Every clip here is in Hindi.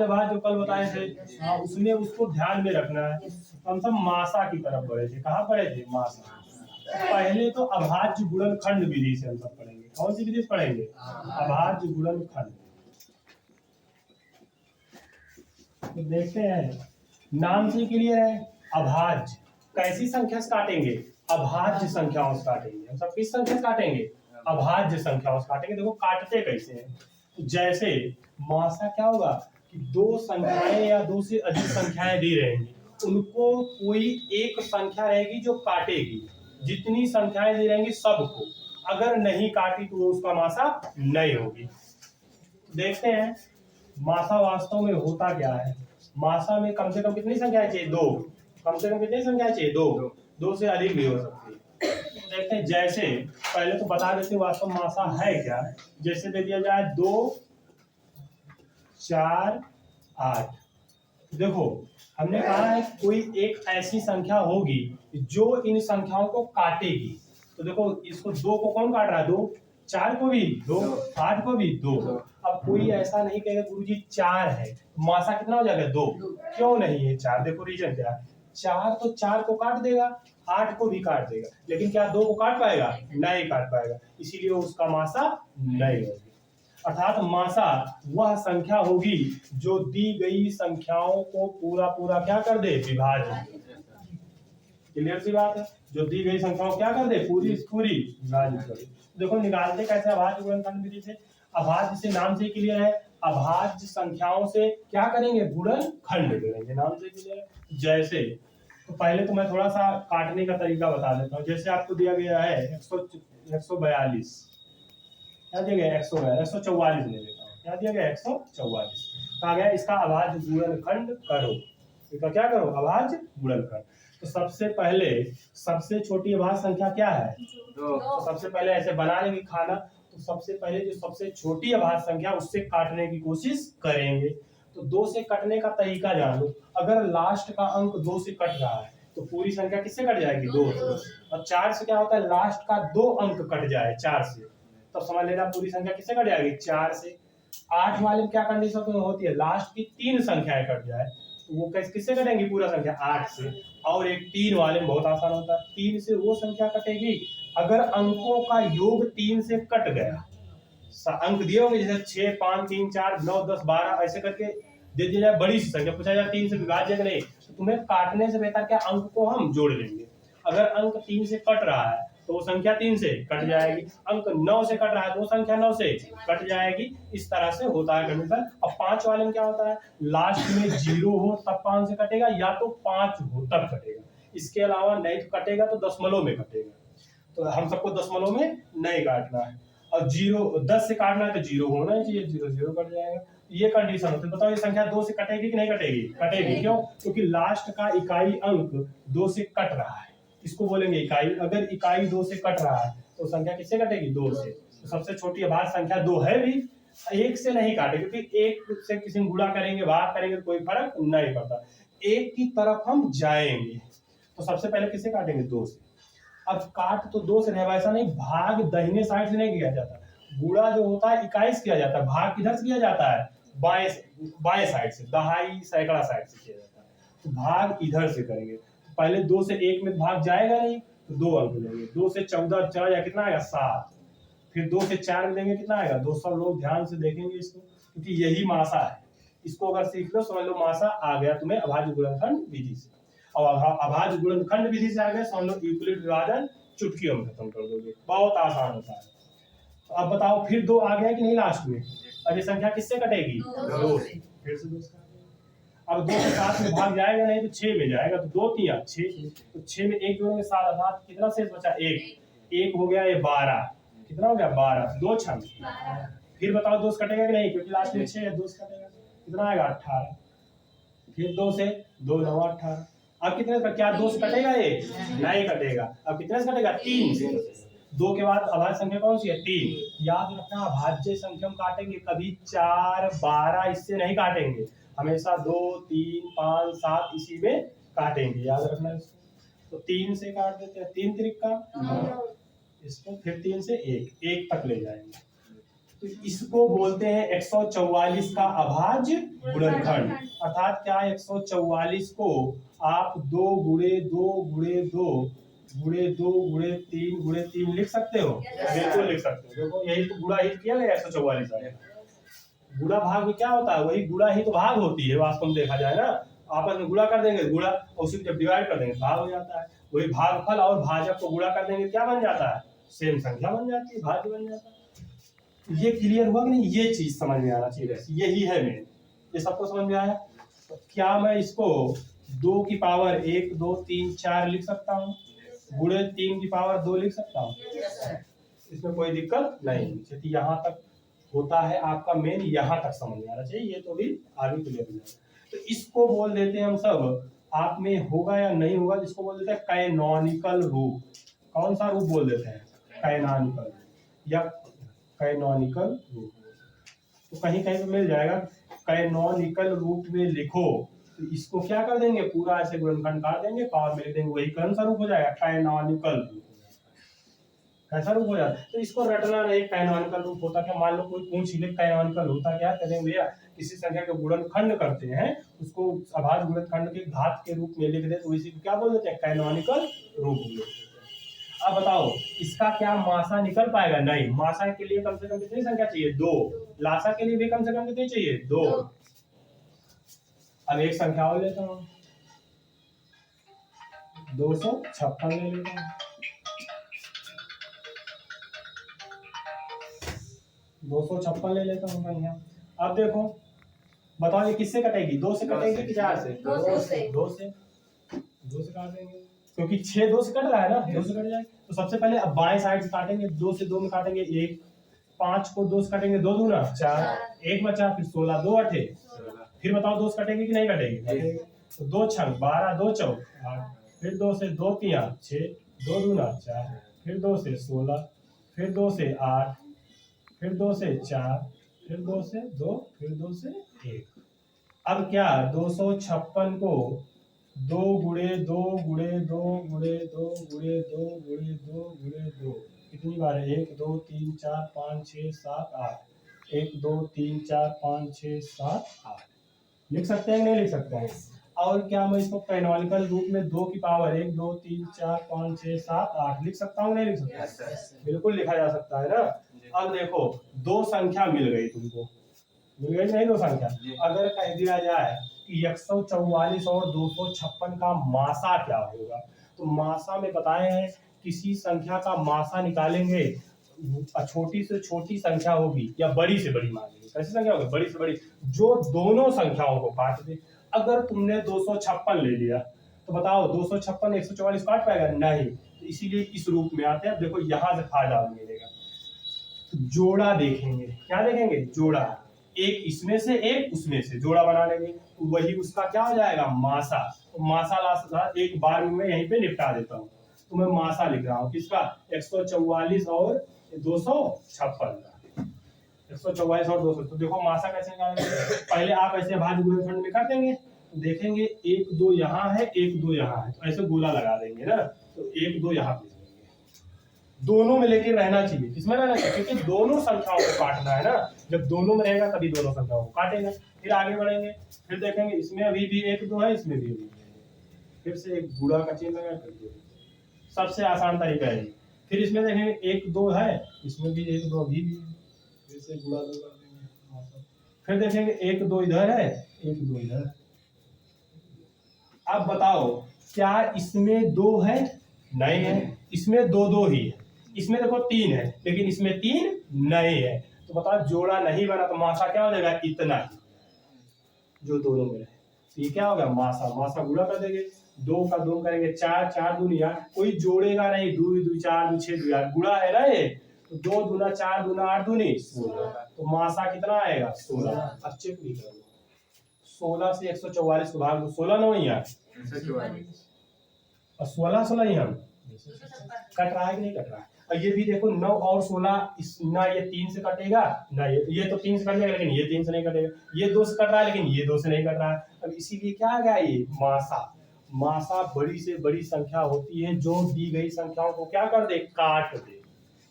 अभाज्य जो कल बताए थे, हाँ उसमें उसको ध्यान में रखना है। हम सब मासा की तरफ बढ़े थे। कहाँ पढ़े थे? मासा। पहले तो अभाज्य गुणनखंड विधि से हम सब पढ़ेंगे। कौन सी विधि से पढ़ेंगे? अभाज्य गुणनखंड। तो देखते हैं, नाम से क्लियर है। अभाज्य कैसी संख्या से काटेंगे? अभाज्य संख्याओं से काटेंगे। हम सब किस संख्या से काटेंगे? अभाज्य संख्याओं से काटेंगे। देखो काटते कैसे हैं। तो जैसे मासा क्या होगा कि दो संख्याएं या दो से अधिक संख्याएं दी रहेंगी, उनको कोई एक संख्या रहेगी जो काटेगी। जितनी संख्याएं दी रहेंगी सबको, अगर नहीं काटी तो उसका मासा नहीं होगी। देखते हैं मासा वास्तव में होता क्या है। मासा में कम से कम कितनी संख्याएं चाहिए? दो। कम से कम कितनी संख्याएं चाहिए? दो। दो से अधिक भी हो सकती है। देखते हैं, जैसे पहले तो बता देते वास्तव मासा है क्या। जैसे दे दिया जाए 2 4 8। देखो हमने कहा है कोई एक ऐसी संख्या होगी जो इन संख्याओं को काटेगी। तो देखो इसको 2 को कौन काट रहा है? 2। 4 को भी 2, 8 को भी 2। अब कोई ऐसा नहीं कहेगा गुरुजी 4 है, मासा कितना हो जाएगा? 2। क्यों नहीं है 4? देखो रीजन क्या है। 4 तो 4 को काट देगा, 8 को भी काट देगा, लेकिन क्या 2 को काट पाएगा? नहीं काट पाएगा, इसीलिए उसका मासा नहीं होगी। अर्थात मासा वह संख्या होगी जो दी गई संख्याओं को पूरा पूरा क्या कर दे? विभाजित। क्लियर सी बात है। जो दी गई संख्याओं क्या कर दे? पूरी पूरी विभाजित कर दे। देखो निकालते कैसे? अभाज्य गुणनखंड विधि से। अभाज्य से नाम से क्लियर है, अभाज्य संख्याओं से क्या करेंगे? गुणनखंड करेंगे। नाम से क्लियर है। जैसे तो पहले तो मैं थोड़ा सा काटने का तरीका बता देता हूँ। जैसे आपको दिया गया है 142, क्या दिया गया? 144 ले लेता हूँ। क्या दिया गया? 144। कहा गया इसका अभाज्य गुणनखंड करो। इसका क्या करो? अभाज्य गुणनखंड। तो सबसे पहले सबसे छोटी अभाज्य संख्या क्या है? 2। तो सबसे पहले ऐसे बना लेंगे खाना। तो सबसे पहले जो सबसे छोटी अभाज्य संख्या उससे काटने की कोशिश करेंगे। तो 2 से कटने का तरीका जान लो। अगर लास्ट का अंक 2 से कट रहा है तो पूरी संख्या किससे कट जाएगी? 2 से। और 4 से क्या होता है? लास्ट का 2 अंक कट जाए 4 से, तो समझ लेना पूरी संख्या किससे कट जाएगी? 4 से। 8 वाले में क्या कंडीशन होती है? लास्ट की 3 संख्याएं कट जाए, तो वो किससे कटेंगी? पूरा संख्या 8 से। और एक 3 वाले में बहुत आसान होता है, 3 से वो संख्या कटेगी अगर अंकों का योग 3 से कट गया। अंक दिए होंगे जैसे 6 5 3 4 9 10 12 ऐसे करके दे दिया जाए बड़ी संख्या, पूछा जाए 3 से विभाज्य नहीं, तो तुम्हें काटने से बेहतर क्या अंक को हम जोड़ लेंगे। अगर अंक 3 से कट रहा है तो वो संख्या 3 से कट जाएगी। अंक 9 से कट रहा है तो वो संख्या 9 से कट जाएगी। इस तरह से होता है कंडीशन। अब 5 वाले में क्या होता है? लास्ट में 0 हो तब 5 से कटेगा, या तो 5 हो तब कटेगा। इसके अलावा नहीं तो कटेगा तो दशमलव में कटेगा। तो हम सबको दशमलव में नहीं काटना है। और 10 से काटना है तो 0 होना ही चाहिए, 0 0 कट जाएगा। ये कंडीशन होती है। बताओ ये संख्या 2 से कटेगी कि नहीं कटेगी? कटेगी। क्यों? क्योंकि लास्ट का इकाई अंक 2 से कट रहा है, इसको बोलेंगे इकाई। अगर इकाई 2 से कट रहा है तो संख्या किससे कटेगी? 2 से। तो सबसे छोटी अभाज्य संख्या 2 है भी, 1 से नहीं काटे, क्योंकि 1 से किसी में गुणा करेंगे भाग करेंगे तो कोई फर्क नहीं पड़ता। 1 की तरफ हम जाएंगे तो सबसे पहले किससे काटेंगे? 2 से। अब काट तो 2 से रहेगा, ऐसा नहीं भाग दाहिने साइड से नहीं किया जाता। गुणा जो होता है इकाई से किया जाता है, भाग किधर से किया जाता है? बाएं साइड से, दहाई सैकड़ा साइड से किया जाता है। तो भाग इधर से करेंगे। पहले 2 से 1 में भाग जाएगा नहीं तो 2 अंक लेंगे। 2 से 14 चला जाए कितना आएगा? 7। फिर 2 से 4 में देंगे कितना आएगा? 2। सब लोग ध्यान से देखेंगे इसको, क्योंकि यही मासा है। इसको अगर सीख लो समझ लो मासा आ गया तुम्हें अभाज्य गुणनखंड विधि से। और अभाज्य गुणनखंड विधि से आ गए समझ लो यूक्लिड विभाजन चुटकियों में खत्म कर दोगे। बहुत आसान होता है। तो अब बताओ फिर 2 आ गया कि नहीं लास्ट में? अब ये संख्या किससे कटेगी? 2 से। फिर से 2 से। अब 2 से 7 में भाग जाएगा नहीं तो 6 में जाएगा, तो 2 3 6। तो 6 में 1 जोड़ेंगे 7, अर्थात कितना शेष बचा? 1। 1 हो गया ये 12। कितना हो गया? 12। 2 6 फिर बताओ 2 से कटेगा कि नहीं? क्योंकि लास्ट में 6 है, 2 से कटेगा कितना आएगा? 18। फिर 2 से 2 9 18। अब कितने से? क्या 2 से कटेगा? ये नहीं कटेगा। अब कितने से कटेगा? 3 से। 2 के बाद अभाज्य संख्या कौन सी है? 3। याद रखना अभाज्य संख्या हम काटेंगे कभी 4 12 इससे नहीं काटेंगे, हमेशा 2 3 5 7 इसी में काटेंगे। याद रखना इसको। तो 3 से काट देते हैं, 3 त्रिक का इसको, फिर 3 से 1 1 तक ले जाएंगे। तो इसको बोलते हैं 144 का अभाज्य गुणनखंड। अर्थात क्या 144 को आप 2 गुणे 2 गुणे 2 गुणे 2 गुणे 3 गुणे 3 लिख सकते हो? बिल्कुल लिख सकते हो। देखो यही तो गुणा ही किया गया 144 है। गुणा भाग में क्या होता है? वही गुणा ही तो भाग होती है वास्तव में देखा जाए ना। आपस में गुणा कर देंगे गुणा, और उसी को जब डिवाइड कर देंगे भाग हो जाता है। वही भागफल और भाजक को गुणा कर देंगे क्या बन जाता है? सेम संख्या बन जाती है, भाज्य बन जाता है। ये क्लियर हुआ कि नहीं? ये चीज समझ में आना चाहिए, यही है मेन। ये सबको समझ में आया? तो क्या मैं इसको 2 की पावर 1 2 3 4 लिख सकता हूँ? गुणे 3 की पावर 2 लिख सकता हूँ? इसमें कोई दिक्कत नहीं। यहाँ तक होता है आपका मेन, यहाँ तक समझ में आना चाहिए। ये तो भी आगे क्लियर हो जाएगा। तो इसको बोल देते हैं हम सब, आप में होगा या नहीं होगा, इसको बोल देते हैं कैनोनिकल रूप। कौन सा रूप बोल देते हैं? कैनोनिकल या कैनोनिकल रूप। तो कहीं कहीं पे मिल जाएगा कैनोनिकल रूप में लिखो, तो इसको क्या कर देंगे? पूरा ऐसे गुणनखंड काट देंगे, पावर में लिख देंगे, वही कौन सा रूप हो जाएगा? कैनोनिकल रूप। कैसा रूप हो जाता है? तो इसको रटना नहीं। कैनोनिकल रूप होता क्या? मान लो कोई पूछ ले कैनोनिकल होता क्या, कहेंगे भैया किसी संख्या के गुणनखंड करते हैं उसको अभाज्य गुणनखंड के घात के रूप में लिख दे, तो इसी को क्या बोल देते हैं? कैनोनिकल रूप। अब बताओ इसका क्या मासा निकल पाएगा? नहीं। मासा के लिए कम से कम कितनी संख्या चाहिए? 2। लासा के लिए भी कम से कम कितनी चाहिए? 2। अब एक संख्या और लेता हूं, 256 ले लेता हूं। 256 ले लेता हूँ मैं। अब देखो बताओ ये किससे कटेगी? 2 से कटेगी कि 4 से? 2 से काट देंगे, क्योंकि 6 2 से कट रहा है ना, 2 से कट जाएगा। तो सबसे पहले अब बाएं साइड से काटेंगे, 2 से 2 में काटेंगे 1, 5 को 2 से काटेंगे 2 दूना 4, 1 बचा, फिर 16 2 8, फिर बताओ 2 से कटेगी कि नहीं कटेगी? तो 2 6 12 2 4 8, फिर 2 से 2 3 6, 2 दूना 4, फिर 2 से 16, फिर 2 से 8, फिर 2 से 4, फिर 2 से 2, फिर 2 से 1। अब क्या 256 को 2 गुणे 2 गुणे 2 गुणे 2 गुणे 2 गुणे 2 गुणे 2 कितनी बार है? 1 2 3 4 5 6 7 8। 1 2 3 4 5 6 7 8 लिख सकते हैं नहीं लिख सकते हैं? और क्या मैं इसको कैनोनिकल रूप में 2 की पावर 1 2 3 4 5 6 7 8 लिख सकता हूँ नहीं लिख सकता? बिल्कुल लिखा जा सकता है ना। अब देखो 2 संख्या मिल गई तुमको, मिल गई नहीं? 2 संख्या अगर कह दिया जाए कि 144 और 256 का मासा क्या होगा, तो मासा में बताए हैं किसी संख्या का मासा निकालेंगे, छोटी से छोटी संख्या होगी या बड़ी से बड़ी मान लीजिए। कैसी संख्या होगी? बड़ी से बड़ी, जो दोनों संख्याओं को काट दे। अगर तुमने 256 ले लिया तो बताओ 256 144 काट पाएगा? नहीं। तो इसीलिए इस रूप में आते हैं। देखो यहाँ से फायदा मिलेगा, जोड़ा देखेंगे। क्या देखेंगे? जोड़ा। एक इसमें से एक उसमें से जोड़ा बना लेंगे, तो वही उसका क्या हो जाएगा? मासा। तो मासा ला एक बार में मैं यहीं पे निपटा देता हूँ। तो मैं मासा लिख रहा हूँ किसका? 144 और 256 का। 144 और 200। तो देखो मासा कैसे निकालेंगे? पहले आप ऐसे भाज्य गुणनखंड में कर देंगे, तो देखेंगे 1 2 यहाँ है 1 2 यहाँ है, तो ऐसे गोला लगा देंगे ना, तो 1 2 यहाँ पे दोनों में लेके रहना चाहिए। किसमें रहना चाहिए? क्योंकि दोनों संख्याओं को काटना है ना। जब दोनों में रहेगा तभी दोनों संख्याओं को काटेगा। फिर आगे बढ़ेंगे, फिर देखेंगे इसमें अभी भी 1 2 है, इसमें भी अभी फिर से एक गुणा का चिन्ह लगा कर दो। सबसे आसान तरीका है। फिर इसमें देखेंगे 1 2 है, इसमें भी 1 2 अभी भी, फिर से गुणा 2 कर देंगे। फिर देखेंगे 1 2 इधर है 1 2 इधर। अब बताओ क्या इसमें 2 है? नहीं है। इसमें 2 2 ही है। इसमें देखो 3 है, लेकिन इसमें 3 नहीं है। तो बताओ जोड़ा नहीं बना, तो मासा क्या हो जाएगा? इतना ही जो दोनों में है। तो ये क्या होगा? मासा। मासा गुणा कर देंगे, 2 का 2 करेंगे 4 4 दूनी 8, कोई जोड़ेगा नहीं। 2 2 4 2 6 2 8 गुणा है ना ये, तो 2 दूना 4 दूना 8 दूनी 16। तो मासा कितना आएगा? 16। अब चेक भी कर लो, 16 से 144 को भाग दो, 16 9 ही 144 और 16 16 ही हम कट रहा है कि नहीं कट रहा है? और ये भी देखो 9 और 16 इस ना ये 3 से कटेगा ना ये तो 3 से कटेगा, लेकिन ये 3 से नहीं कटेगा। ये 2 से कट रहा है, लेकिन ये 2 से नहीं कट रहा है। अब इसीलिए क्या आ गया? ये मासा। मासा बड़ी से बड़ी संख्या होती है जो दी गई संख्याओं को क्या कर दे? काट दे।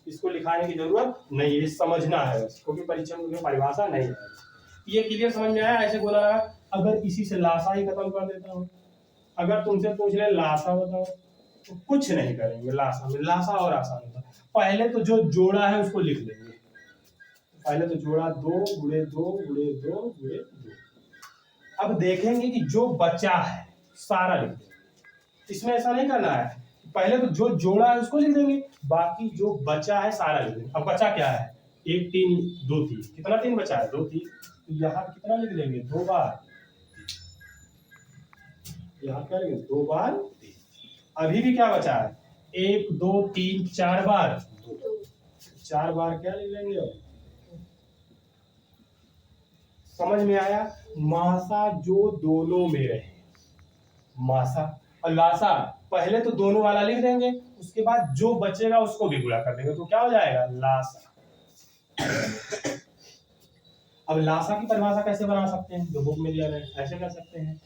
इसको लिखाने की जरूरत नहीं है, समझना है बस, क्योंकि परीक्षा में परिभाषा नहीं है। ये क्लियर समझ में आया? ऐसे बोला अगर इसी से लासा ही खत्म कर देता हूँ, अगर तुमसे पूछ ले लासा बताओ तो कुछ नहीं करेंगे। लासा में लासा और आसान होता, पहले तो जो जोड़ा है उसको लिख लेंगे। पहले तो जोड़ा 2 गुणे 2 गुणे 2 गुणे 2। अब देखेंगे कि जो बचा है सारा लिख देंगे। इसमें ऐसा नहीं करना है, पहले तो जो जोड़ा है उसको लिख देंगे, बाकी जो बचा है सारा लिख देंगे। अब बचा क्या है? 1 3 2 3, कितना 3 बचा है? 2 3, तो यहाँ कितना लिख देंगे? 2 बार। यहाँ क्या लिखेंगे? 2 बार 3। अभी भी क्या बचा है? 1 2 3 4 बार, 4 बार क्या लिख लेंगे? अब समझ में आया? मासा जो दोनों में रहे, मासा और लासा, पहले तो दोनों वाला लिख देंगे, उसके बाद जो बचेगा उसको भी गुणा कर देंगे, तो क्या हो जाएगा? लासा। अब लासा की परिभाषा कैसे बना सकते हैं? जो बुक में दिया है ऐसे कर सकते हैं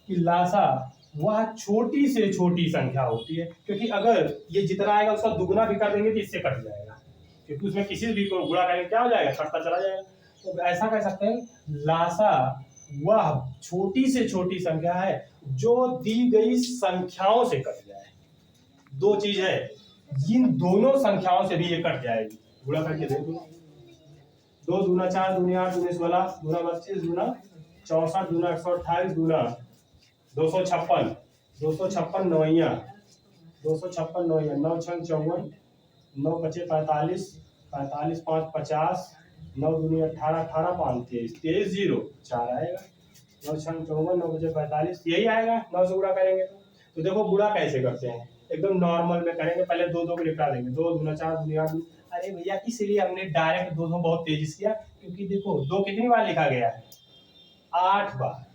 कि लासा वह छोटी से छोटी संख्या होती है, क्योंकि अगर ये जितना आएगा उसका दुगुना भी कर देंगे तो इससे कट जाएगा, क्योंकि उसमें किसी भी को गुणा करेंगे क्या हो जाएगा? कटता चला जाएगा। तो ऐसा कह सकते हैं लासा वह छोटी से छोटी संख्या है जो दी गई संख्याओं से कट जाए। दो चीज है, जिन दोनों संख्याओं से भी ये कट जाएगी। गुणा करके देखो, 2 दूना 4 दूनी 8 दूनी 16 दूना 25 दूना 64 दूना 128 दूना 256, 256 नौइया, 256 नौइया, 9 छंग 54, 9 पचे 45, 45 5 50, 9 दूनी 18, 18 5 23, 23 0 4 आएगा। 9 छंग 54, 9 बचे 45, यही आएगा। 9 से गुणा करेंगे तो देखो गुणा कैसे करते हैं, एकदम नॉर्मल में करेंगे। पहले 2 2 को निपटा देंगे, 2 दूना 4 दूनी 8। अरे भैया इसलिए हमने डायरेक्ट 2 2 बहुत तेजी से किया, क्योंकि देखो 2 कितनी बार लिखा गया है? 8 बार।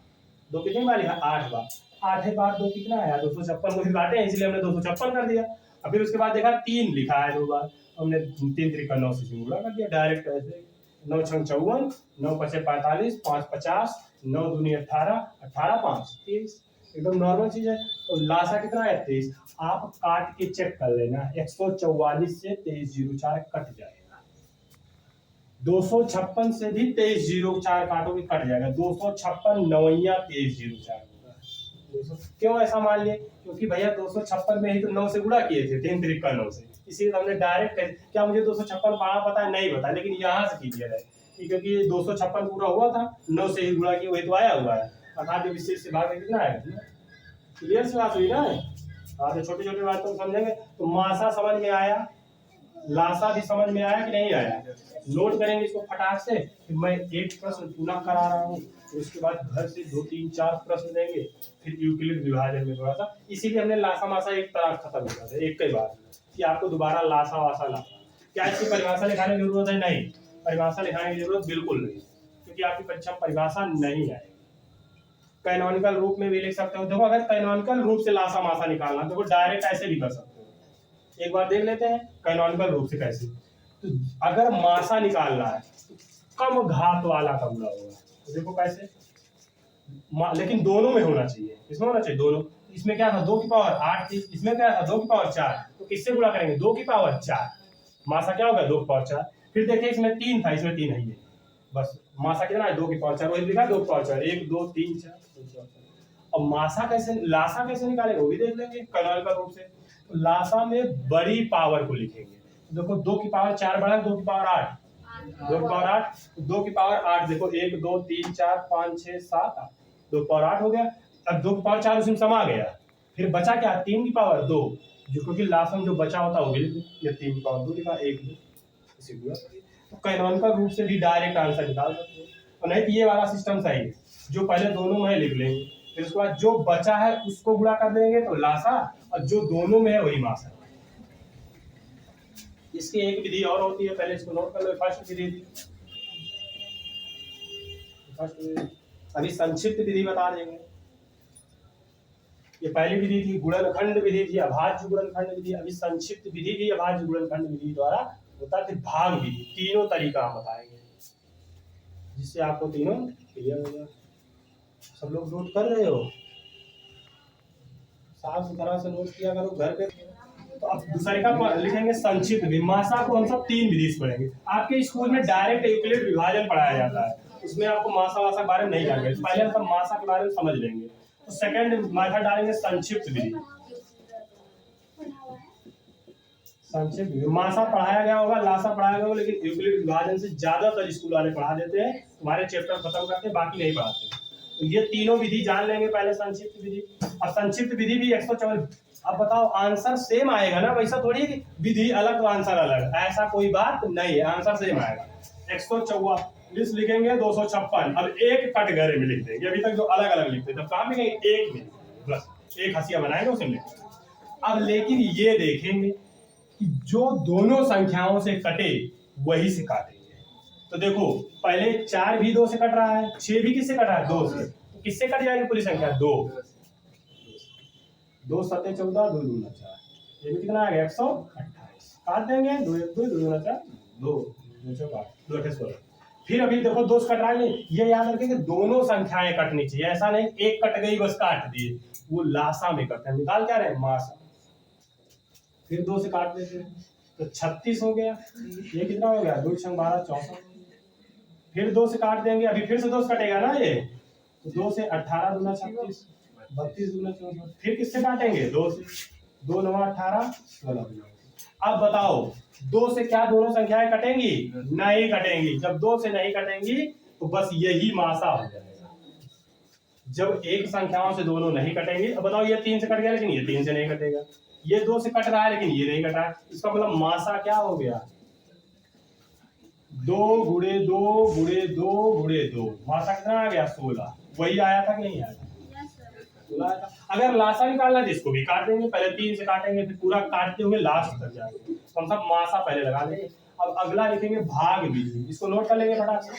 2 कितनी बार लिखा? 8 बार। 8 बार 2 कितना आया? 256 को भी काटे हैं, इसलिए हमने 256 कर दिया। और फिर उसके बाद देखा 3 लिखा है 2 बार, हमने 3 3 9 से गुणा कर दिया डायरेक्ट ऐसे। 9 छंग 54, 9 पचे 45, 5 50, 9 दूनी 18, 18 5 23, एकदम नॉर्मल चीज है। तो लासा कितना है? 23। आप काट के चेक कर लेना, 144 से 2304 कट जाएगा। 256 से भी 2304 काटोगे कट जाएगा। 256 नवैया 2304 होगा। क्यों ऐसा मान लिए? क्योंकि भैया 256 में ही तो 9 से गुणा किए थे, 3 3 9 से, इसीलिए हमने डायरेक्ट। क्या मुझे 256 पढ़ा पता है? नहीं पता, लेकिन यहाँ से कीजिए है क्योंकि 256 पूरा हुआ था, 9 से ही गुणा किया, वही तो आया हुआ है। अर्थात विशेष से भाग में कितना है? क्लियर से बात हुई ना? हाँ, तो छोटी छोटी बात तो समझेंगे। तो मासा समझ में आया, लासा भी समझ में आया कि नहीं आया? नोट करेंगे इसको फटाक से। फिर मैं एक प्रश्न पुनः करा रहा हूँ, तो उसके बाद घर से 2 3 4 प्रश्न देंगे, फिर यूक्लिड विभाजन में थोड़ा सा। इसीलिए हमने लासा मासा एक तरह खत्म कर दिया एक कई बार, कि आपको दोबारा लासा वासा ना। क्या इसकी परिभाषा लिखाने की जरूरत है? नहीं, परिभाषा लिखाने की जरूरत बिल्कुल नहीं, क्योंकि आपकी परीक्षा में परिभाषा नहीं आएगी। कैनोनिकल रूप में भी लिख सकते हो। देखो अगर कैनोनिकल रूप से लासा मासा निकालना तो डायरेक्ट ऐसे भी कर सकते हो। एक बार देख लेते हैं कैनोनिकल रूप से कैसे। तो अगर मासा निकालना है तो कम घात वाला का गुणा होगा। तो देखो कैसे, लेकिन दोनों में होना चाहिए। इसमें होना चाहिए दोनों। इसमें क्या था? 2 की पावर 8 थी, इसमें क्या था? 2 की पावर 4। तो किससे गुणा करेंगे? 2 की पावर 4। मासा क्या होगा? 2 की पावर 4। फिर देखिए इसमें 3 था, इसमें 3 है, बस मासा कितना है? 2 की पावर 4, वही लिखा 2 की पावर 4, 1 2 3 4। अब मासा कैसे, लासा कैसे निकालेंगे वो भी देख लेंगे कैनोनिकल रूप से। तो लासा में बड़ी पावर को लिखेंगे। देखो 2 की पावर 4 बढ़ा, 2 की पावर 8, 2 की पावर 8, 2 की पावर 8। देखो 1 2 3 4 5 6 7 8, 2 की पावर 8 हो गया। अब 2 की पावर 4 उसमें समा गया, फिर बचा क्या? 3 की पावर 2, जो क्योंकि लासा में जो बचा होता है वो भी, ये 3 की पावर 2 लिखा, 1 2 इसी को। तो कैनोनिकल रूप से भी डायरेक्ट आंसर निकाल सकते हो। और नहीं तो ये वाला सिस्टम सही है, जो पहले दोनों में लिख लेंगे, फिर उसके बाद जो बचा है उसको गुणा कर देंगे तो लासा, और जो दोनों में है वही मासा। इसकी एक विधि और होती है, पहले इसको नोट कर लो। फर्स्ट विधि, अभी संक्षिप्त विधि बता देंगे। ये पहली विधि थी गुणनखंड विधि थी, अभाज्य गुणनखंड विधि। अभी संक्षिप्त विधि भी अभाज्य गुणनखंड विधि द्वारा होता है। भाग विधि, तीनों तरीका हम बताएंगे, जिससे आपको तीनों क्लियर हो जाए। सब लोग नोट कर रहे हो? साफ सुथरा से नोट किया करो घर पे। तो अब दूसरे का लिखेंगे संक्षिप्त विधि। मासा को हम सब 3 विधि से पढ़ेंगे। आपके स्कूल में डायरेक्ट यूक्लिड विभाजन पढ़ाया जाता है, उसमें आपको मासा वासा के बारे में नहीं जानते, पहले हम सब मासा के बारे में समझ लेंगे। तो सेकंड मेथड डालेंगे संक्षिप्त विधि। संक्षिप्त विधि मासा पढ़ाया गया होगा, लासा पढ़ाया गया होगा, लेकिन यूक्लिड विभाजन से ज्यादातर स्कूल वाले पढ़ा देते हैं, तुम्हारे चैप्टर खत्म करते हैं, बाकी नहीं पढ़ाते। तो ये तीनों विधि जान लेंगे पहले संक्षिप्त विधि। अब संक्षिप्त विधि भी 144। अब बताओ आंसर सेम आएगा ना, वैसा थोड़ी कि विधि अलग तो आंसर अलग, ऐसा कोई बात नहीं है, आंसर सेम आएगा। 144 लिखेंगे, 256। अब एक कटघरे में लिख देंगे, अभी तक जो अलग अलग लिखते थे कहाँ लिखेंगे, एक में बस एक हंसिया बनाएंगे उसमें लिखेंगे। अब लेकिन ये देखेंगे कि जो दोनों संख्याओं से कटे वही से काटेंगे। तो देखो पहले 4 भी 2 से कट रहा है, 6 भी किससे कट रहा है, 2 से। तो किससे कट जाएगी पूरी संख्या, 2। 2 7 14, 2 दूना 4, ये भी कितना आ गया 128। काट देंगे, 2 1 2 दूना 4, 2 2 4 2 8 16। फिर अभी देखो 2 से कट रहा है, ये याद रखें कि दोनों संख्याएं कटनी चाहिए, ऐसा नहीं एक कट गई बस काट दिए, वो लासा में करते हैं। निकाल क्या रहे, मासा। फिर 2 से काट देते हैं तो 36 हो गया, ये कितना हो गया, 2 6 12 64। फिर 2 से काट देंगे, अभी फिर से 2 से कटेगा ना ये, तो 2 से 18 दूना 36, 32 दूना 64। फिर किससे काटेंगे, 2 से, 2 9 18 16। अब बताओ 2 से क्या दोनों संख्याएं कटेंगी, नहीं कटेंगी। जब 2 से नहीं कटेंगी तो बस यही मासा हो जाएगा। जब एक संख्याओं से दोनों नहीं कटेंगी, अब बताओ ये 3 से कट गया लेकिन ये 3 से नहीं कटेगा, ये 2 से कट रहा है लेकिन ये नहीं कट रहा है, इसका मतलब मासा क्या हो गया, 2 गुणे 2 गुणे 2 गुणे 2। मासा कितना आ गया, 16। वही आया था कि नहीं आया था, 16 आया था। अगर लासा निकालना है इसको भी काट देंगे, पहले 3 से काटेंगे फिर पूरा काटते हुए लास्ट तक जाएंगे, तो हम सब मासा पहले लगा देंगे। अब अगला लिखेंगे भाग विधि, इसको नोट कर लेंगे फटाक से।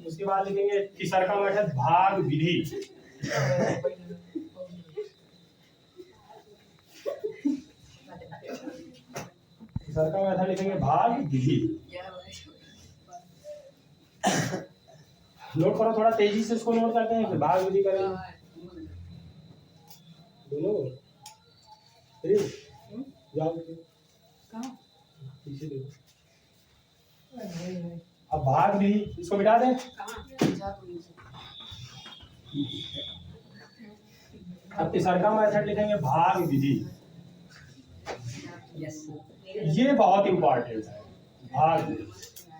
उसके बाद लिखेंगे तीसरा मेथड भाग विधि। तीसरा मेथड लिखेंगे भाग विधि। नोट करो, थोड़ा तेजी से इसको नोट करते हैं, फिर भाग विधि करेंगे दोनों। जाओ पीछे देखो। अब भाग विधि, इसको मिटा दें। अब तीसरा मेथड लिखेंगे भाग विधि। ये बहुत इंपॉर्टेंट है भाग विधि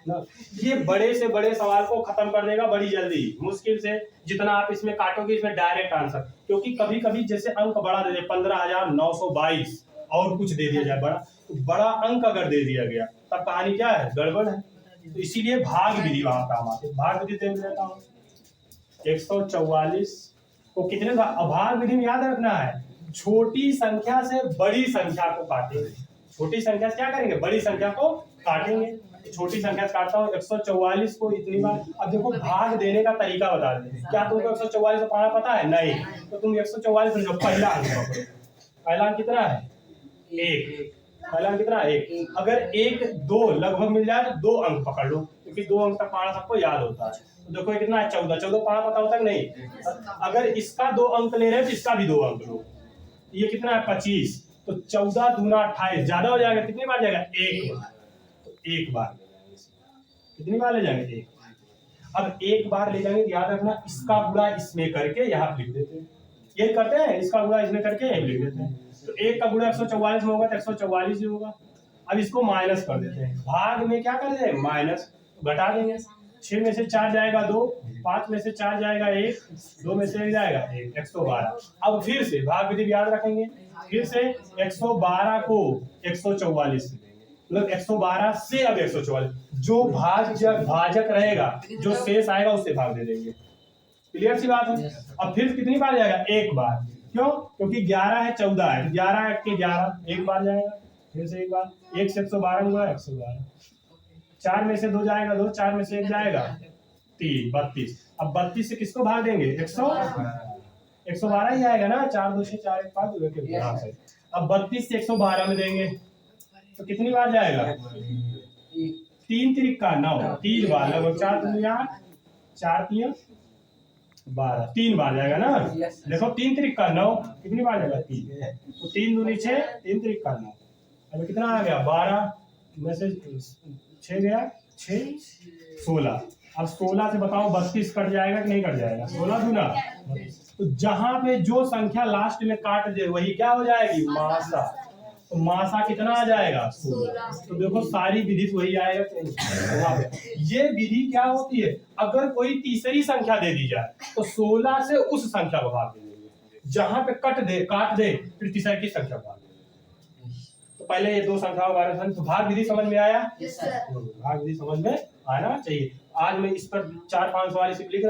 ना, ये बड़े से बड़े सवाल को खत्म कर देगा बड़ी जल्दी। मुश्किल से जितना आप इसमें काटोगे इसमें डायरेक्ट आंसर, क्योंकि कभी कभी जैसे अंक बड़ा दे दे 15,922 और कुछ दे दिया जाए बड़ा, तो बड़ा अंक अगर दे दिया गया तब कहानी क्या है, गड़बड़ है। तो इसीलिए भाग विधि वहां काम आती है। भाग विधि देख लेता हूँ, 144 को कितने भाग विधि में याद रखना है, छोटी संख्या से बड़ी संख्या को काटेंगे। छोटी संख्या से क्या करेंगे, बड़ी संख्या को काटेंगे। छोटी संख्या से काटता हूँ 144 को इतनी बार। अब देखो भाग देने का तरीका बता दें, क्या तुमको 144 पढ़ना पता है, नहीं, तो तुम 144 में जो पहला अंक पकड़ो, पहला अंक कितना है, 1, पहला अंक कितना है, 1। अगर 1 2 लगभग मिल जाए तो 2 अंक पकड़ लो, क्योंकि 2 अंक तक पढ़ना सबको याद होता है। तो देखो ये कितना है, 14, 14 पढ़ना पता होता है नहीं। अगर इसका 2 अंक ले रहे हैं तो इसका भी 2 अंक लो, ये कितना है 25, तो 14 दूना 28, ज्यादा हो जाएगा, कितनी बार जाएगा, 1 बार। तो 1 बार कितनी बार ले जाएंगे, 1 बार। अब 1 बार ले जाएंगे, याद रखना इसका गुणा इसमें करके यहाँ लिख देते हैं, ये करते हैं, इसका गुणा इसमें करके यही लिख देते हैं। तो 1 का गुणा 144 में होगा तो 144 ही होगा। अब इसको माइनस कर देते हैं, भाग में क्या कर देते हैं, माइनस, घटा देंगे। 6 में से 4 जाएगा 2, 5 में से 4 जाएगा 1, 2 में से 1 जाएगा 1, 112। अब फिर से भाग विधि याद रखेंगे, फिर से 112 को 144 से देंगे, मतलब 112 से अब 144, जो भाजक रहेगा, जो शेष आएगा उससे भाग दे देंगे। क्लियर सी बात है। अब फिर कितनी बार जाएगा, 1 बार, क्यों, क्योंकि 11 है 14 है, 11 के 11 1 बार जाएगा, फिर से 1 बार, 1 से 112 हुआ 112। 4 में से 2 जाएगा 2, 4 में से 1 जाएगा 3, 32। अब 32 से किसको भाग देंगे, 112 ही आएगा ना, 4 2 6 4 1 5। अब 32 से 112 में देंगे तो कितनी बार जाएगा, 3 त्रिका 9, 3 बार, लगभग 4 दूनी 8, 4 3 12, 3 बार जाएगा ना। देखो 3 त्रिका 9, कितनी बार जाएगा, 3, तो 3 दूनी 6, 3 त्रिका 9, अब कितना आ गया 12 में से 6 गया 6 16। अब 16 से बताओ 32 कट जाएगा कि नहीं कट जाएगा? 16 दूना। तो जहां पे जो संख्या लास्ट में काट दे वही क्या हो जाएगी? मासा। तो मासा कितना आ जाएगा? 16। तो देखो सारी विधि से वही आएगा। ये विधि क्या होती है? अगर कोई तीसरी संख्या दे दी जाए तो 16 से उस संख्या को भाग देंगे, जहां पे काट दे फिर तीसरी की संख्या भाग देंगे। तो पहले ये दो संख्याओं के बारे में तो भाग विधि समझ में आया? भाग विधि समझ में आना चाहिए। आज मैं इस पर 4-5 सवाल सिर्फ लिख